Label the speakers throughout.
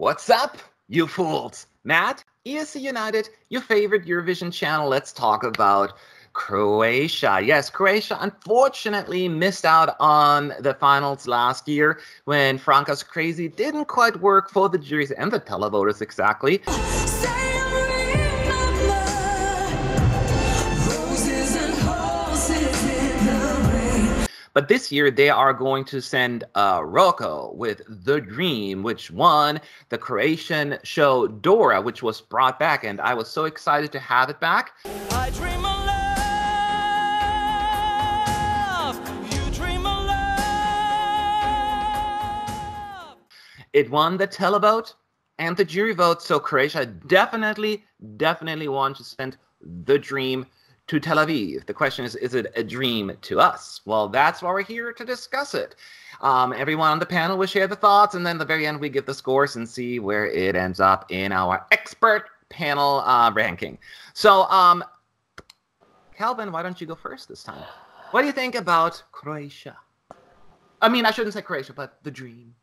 Speaker 1: What's up, you fools? Matt, ESC United, your favorite Eurovision channel. Let's talk about Croatia. Yes, Croatia unfortunately missed out on the finals last year when Franca's Crazy didn't quite work for the juries and the televoters exactly. But this year, they are going to send Roko with The Dream, which won the Croatian show Dora, which was brought back, and I was so excited to have it back. I dream of love, you dream of love. It won the televote and the jury vote, so Croatia definitely wants to send The Dream to Tel Aviv. The question is it a dream to us? Well, that's why we're here to discuss it. Everyone on the panel will share the thoughts, and then at the very end we give the scores and see where it ends up in our expert panel ranking. So, Calvin, why don't you go first this time? What do you think about Croatia? I mean, I shouldn't say Croatia, but The Dream.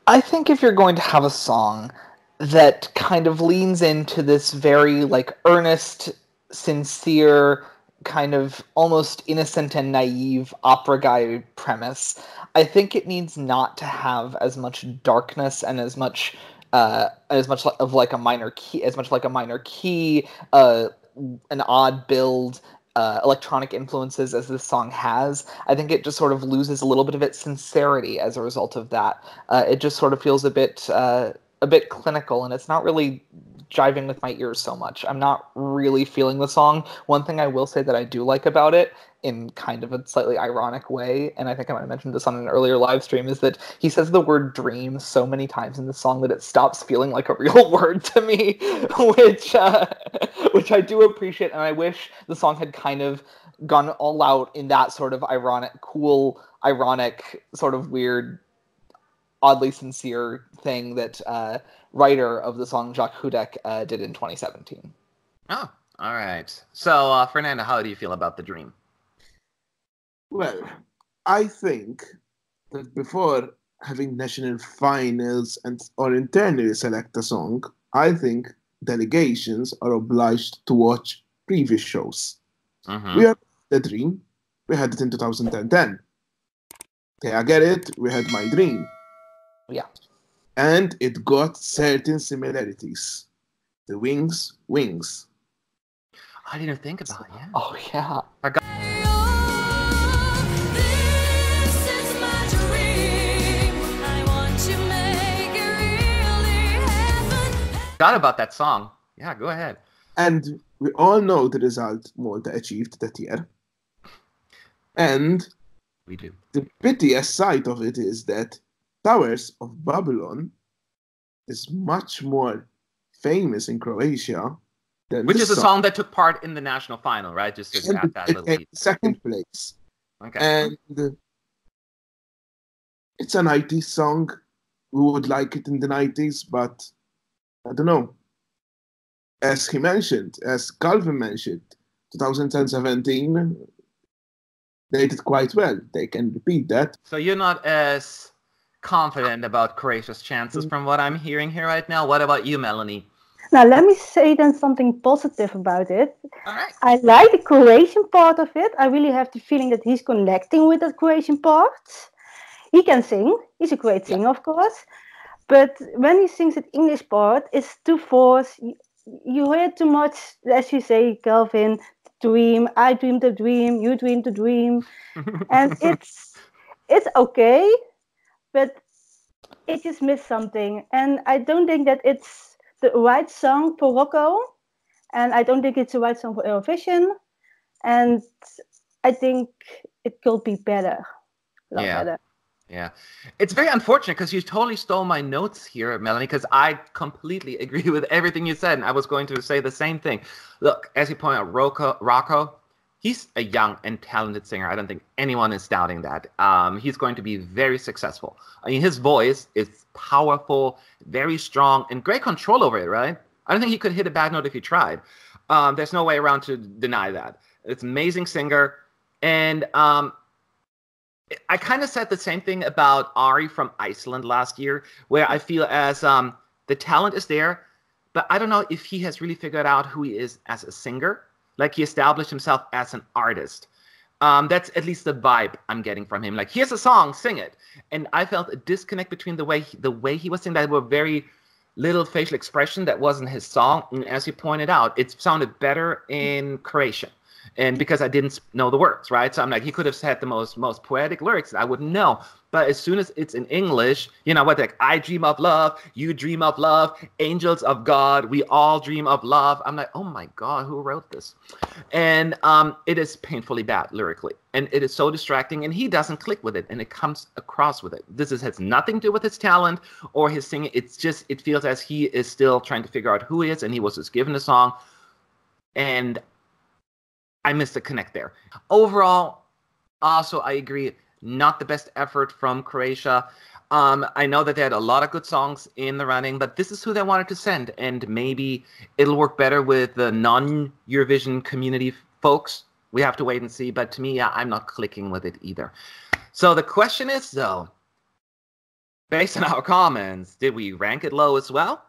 Speaker 2: I think if you're going to have a song that kind of leans into this very, earnest, sincere, kind of almost innocent and naive opera guy premise, I think it needs not to have as much darkness and as much like a minor key, an odd build, electronic influences as this song has. I think it just sort of loses a little bit of its sincerity as a result of that. It just sort of feels a bit clinical, and it's not really jiving with my ears so much. I'm not really feeling the song. One thing I will say that I do like about it, in kind of a slightly ironic way, and I think I might have mentioned this on an earlier live stream, is that he says the word dream so many times in the song that it stops feeling like a real word to me, which I do appreciate, and I wish the song had kind of gone all out in that sort of ironic, sort of weird, oddly sincere thing that writer of the song Jacques Hudek did in 2017.
Speaker 1: Oh, all right. So, Fernando, how do you feel about The Dream?
Speaker 3: Well, I think that before having national finals or internally select a song, I think delegations are obliged to watch previous shows.
Speaker 1: Mm-hmm.
Speaker 3: We had The Dream. We had it in 2010. Okay, I get it. We had My Dream.
Speaker 2: Yeah.
Speaker 3: And it got certain similarities. The wings.
Speaker 1: I didn't think about it, yeah.
Speaker 2: Oh, yeah.
Speaker 1: This is my dream. I want to make it really happen. Forgot about that song. Yeah, go ahead.
Speaker 3: And we all know the result Malta achieved that year. And
Speaker 1: we do.
Speaker 3: The piteous side of it is that Towers of Babylon is much more famous in Croatia than
Speaker 1: which is a song that took part in the national final, right? Just to add that little piece.
Speaker 3: Second place.
Speaker 1: Okay.
Speaker 3: And it's a 90s song. We would like it in the 90s, but I don't know. As Calvin mentioned, 2010-17, they did quite well. They can repeat that.
Speaker 1: So you're not as confident about Croatia's chances from what I'm hearing here right now. What about you, Melanie?
Speaker 4: Now, let me say then something positive about it.
Speaker 1: All right.
Speaker 4: I like the Croatian part of it. I really have the feeling that he's connecting with that Croatian part. He can sing. He's a great singer, of course. But when he sings the English part, it's too forced. You hear too much, as you say, Calvin, dream. I dreamed the dream. You dreamed the dream. And it's okay. But it just missed something. And I don't think that it's the right song for Roko. And I don't think it's the right song for Eurovision. And I think it could be better. A lot better.
Speaker 1: Yeah. It's very unfortunate because you totally stole my notes here, Melanie, because I completely agree with everything you said. And I was going to say the same thing. Look, as you point out, Roko, he's a young and talented singer. I don't think anyone is doubting that. He's going to be very successful. I mean, his voice is powerful, very strong, and great control over it, right? I don't think he could hit a bad note if he tried. There's no way around to deny that. It's an amazing singer. And I kind of said the same thing about Ari from Iceland last year, where I feel as The talent is there, but I don't know if he has really figured out who he is as a singer. Like, he established himself as an artist. That's at least the vibe I'm getting from him. Like, here's a song, sing it. And I felt a disconnect between the way he was singing. That were very little facial expression. That wasn't his song. And as you pointed out, it sounded better in Croatian. And because I didn't know the words, right? So I'm like, he could have said the most poetic lyrics that I wouldn't know. But as soon as it's in English, you know what? Like, I dream of love, you dream of love, angels of God, we all dream of love. I'm like, oh my God, who wrote this? And it is painfully bad lyrically, and it is so distracting. And he doesn't click with it, and it comes across with it. Has nothing to do with his talent or his singing. It's just, it feels as he is still trying to figure out who he is, and he was just given a song, and I missed the connect there. Overall, also, I agree, not the best effort from Croatia. I know that they had a lot of good songs in the running, but this is who they wanted to send, and maybe it'll work better with the non-Eurovision community folks. We have to wait and see, but to me, yeah, I'm not clicking with it either. So the question is, though, based on our comments, did we rank it low as well?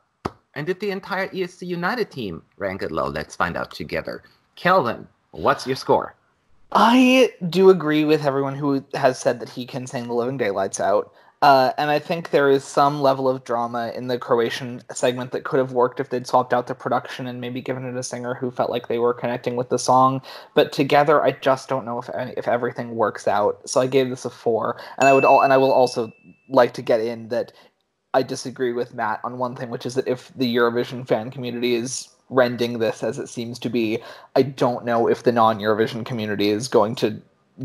Speaker 1: And did the entire ESC United team rank it low? Let's find out together. Kelvin, what's your score?
Speaker 2: I do agree with everyone who has said that he can sing the living daylights out. And I think there is some level of drama in the Croatian segment that could have worked if they'd swapped out the production and maybe given it a singer who felt like they were connecting with the song. But together, I just don't know if everything works out. So I gave this a 4. And I will also like to get in that I disagree with Matt on one thing, which is that if the Eurovision fan community is rending this as it seems to be, I don't know if the non-Eurovision community is going to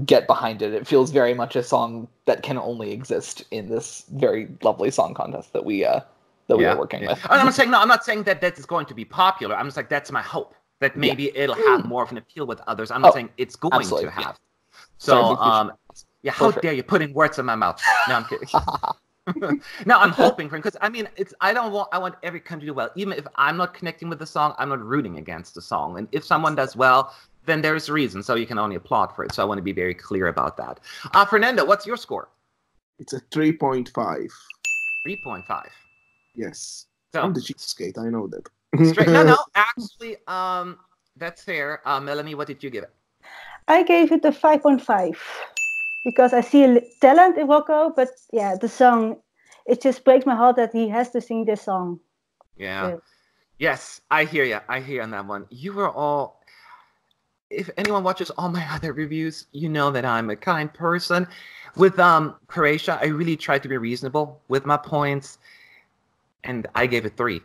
Speaker 2: get behind it. It feels very much a song that can only exist in this very lovely song contest that we are working with.
Speaker 1: And I'm not saying that is going to be popular. I'm just like, that's my hope, that maybe it'll have more of an appeal with others. I'm not saying it's going to have. So how dare you putting words in my mouth? No, I'm kidding. No, I'm hoping for him, because I mean, I want every country to do well. Even if I'm not connecting with the song, I'm not rooting against the song. And if someone does well, then there's a reason. So you can only applaud for it. So I want to be very clear about that. Fernando, what's your score?
Speaker 3: It's a 3.5.
Speaker 1: 3.5.
Speaker 3: Yes.
Speaker 1: So,
Speaker 3: I'm the cheapskate, I know that.
Speaker 1: Straight. No, actually, that's fair. Melanie, what did you give it?
Speaker 4: I gave it a 5.5 because I see talent in Roko, but yeah, the song, it just breaks my heart that he has to sing this song.
Speaker 1: Yeah. Yes, I hear you. I hear on that one. You were all... If anyone watches all my other reviews, you know that I'm a kind person. With Croatia, I really tried to be reasonable with my points, and I gave it 3.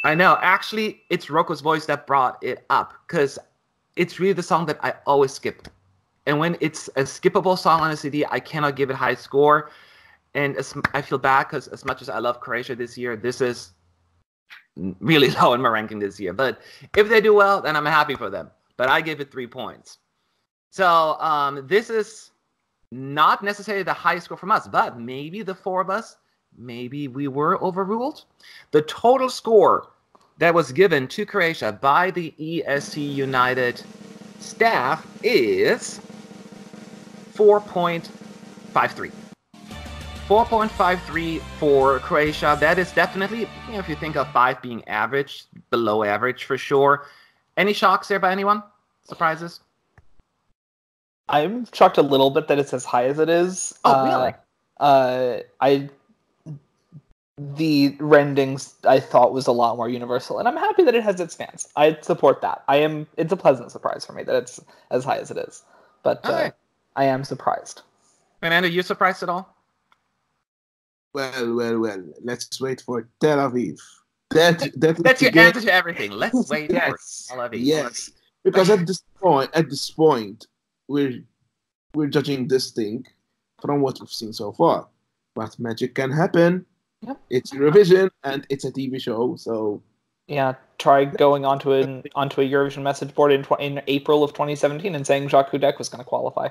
Speaker 1: I know. Actually, it's Roko's voice that brought it up, because it's really the song that I always skip. And when it's a skippable song on a CD, I cannot give it high score. And I feel bad, because as much as I love Croatia this year, this is really low in my ranking this year. But if they do well, then I'm happy for them. But I gave it 3 points. So this is not necessarily the highest score from us, but maybe the 4 of us, maybe we were overruled. The total score that was given to Croatia by the ESC United staff is 4.53. 4.53 for Croatia. That is definitely, if you think of 5 being average, below average for sure. Any shocks there by anyone? Surprises?
Speaker 2: I'm shocked a little bit that it's as high as it is.
Speaker 1: Oh, really?
Speaker 2: The rendings I thought was a lot more universal, and I'm happy that it has its fans. I support that. It's a pleasant surprise for me that it's as high as it is. But I am surprised.
Speaker 1: Fernando, you surprised at all?
Speaker 3: Well. Let's wait for Tel Aviv. That's
Speaker 1: your answer to everything. Let's wait for Tel Aviv.
Speaker 3: Yes. Because at this point, we're judging this thing from what we've seen so far. But magic can happen.
Speaker 2: Yep.
Speaker 3: It's Eurovision and it's a TV show, so
Speaker 2: yeah. Try going onto a Eurovision message board in April of 2017 and saying Jacques Hudek was going to qualify.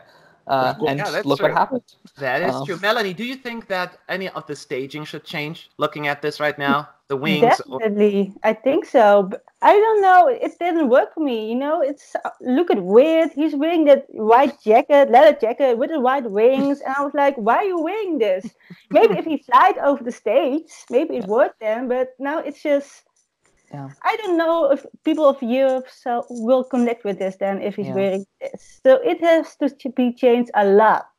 Speaker 2: and
Speaker 1: Yeah, that's
Speaker 2: look
Speaker 1: true.
Speaker 2: what happened.
Speaker 1: That is true. Melanie, do you think that any of the staging should change? Looking at this right now, the wings.
Speaker 4: Definitely, I think so. But I don't know. It didn't work for me. It's look at weird. He's wearing that white jacket, leather jacket with the white wings, and I was like, why are you wearing this? Maybe if he flied over the stage, maybe it worked then. But now it's just.
Speaker 2: Yeah.
Speaker 4: I don't know if people of Europe will connect with this then if he's wearing this. So it has to be changed a lot.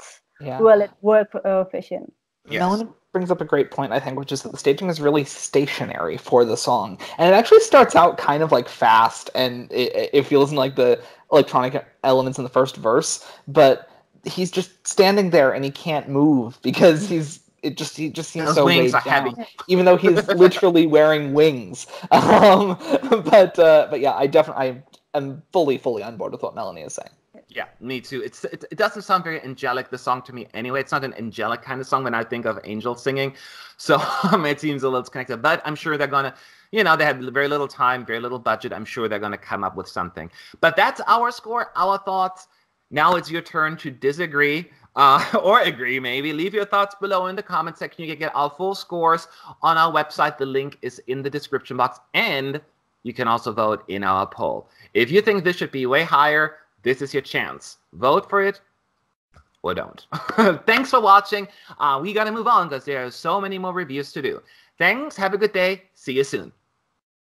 Speaker 2: Yeah.
Speaker 4: Will it work for Eurovision?
Speaker 1: Yes.
Speaker 2: Melanie brings up a great point, I think, which is that the staging is really stationary for the song. And it actually starts out kind of like fast, and it feels like the electronic elements in the first verse, but he's just standing there and he can't move because he just seems
Speaker 1: Those
Speaker 2: so
Speaker 1: wings
Speaker 2: weighed
Speaker 1: are
Speaker 2: down,
Speaker 1: heavy.
Speaker 2: even though he's literally wearing wings. But yeah, I am fully on board with what Melanie is saying.
Speaker 1: Yeah, me too. It doesn't sound very angelic, the song, to me anyway. It's not an angelic kind of song when I think of angels singing. So it seems a little disconnected. But I'm sure they're going to, they have very little time, very little budget. I'm sure they're going to come up with something. But that's our score, our thoughts. Now it's your turn to disagree or agree, maybe. Leave your thoughts below in the comment section. You can get our full scores on our website. The link is in the description box. And you can also vote in our poll. If you think this should be way higher, this is your chance. Vote for it or don't. Thanks for watching. We got to move on because there are so many more reviews to do. Thanks. Have a good day. See you soon.